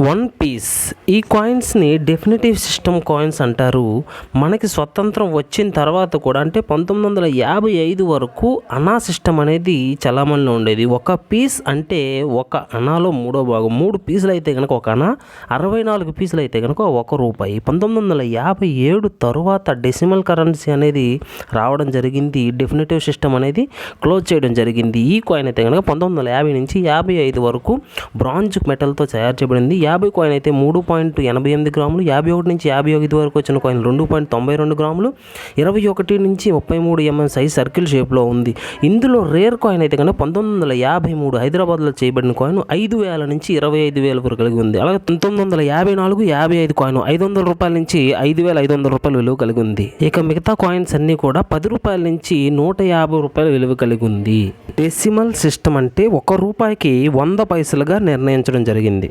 One piece ఈ కాయిన్స్ని definitive system coins అంటారు. మనకి స్వతంత్రం వచ్చిన తర్వాత కూడా అంటే 1955 వరకు అనా సిస్టమ్ అనేది చలామణిలో ఉండేది. ఒక పీస్ అంటే ఒక అనాలో మూడో భాగం. 3 పీసులు అయితే కనుక ఒక అనా, 64 పీసులు అయితే కనుక ₹1. 1957 తరువాత డెసిమల్ కరెన్సీ అనేది రావడం జరిగింది. డెఫినిటివ్ సిస్టమ్ అనేది క్లోజ్ చేయడం జరిగింది. ఈ కాయిన్ అయితే కనుక 1950 నుంచి 55 వరకు బ్రాంజ్ మెటల్తో తయారు చేయబడింది. 50 కాయిన్ అయితే 3.88 గ్రాములు, 51 నుంచి 55 వరకు వచ్చిన కాయిన్ 2.92 గ్రాములు, 21 నుంచి 33 సైజ్ సర్కిల్ షేప్లో ఉంది. ఇందులో రేర్ కాయిన్ అయితే కనుక 1953 హైదరాబాద్లో చేయబడిన కాయిన్ 5,000 నుంచి 25,000 వరకు కలిగి ఉంది. అలాగే 1954 55 కాయిన్ ₹500 నుంచి ₹5,500 విలువ కలిగి ఉంది. ఇక మిగతా కాయిన్స్ అన్నీ కూడా ₹10 నుంచి ₹150 విలువ కలిగి ఉంది. డెసిమల్ సిస్టమ్ అంటే ₹1కి 100 పైసలుగా నిర్ణయించడం జరిగింది.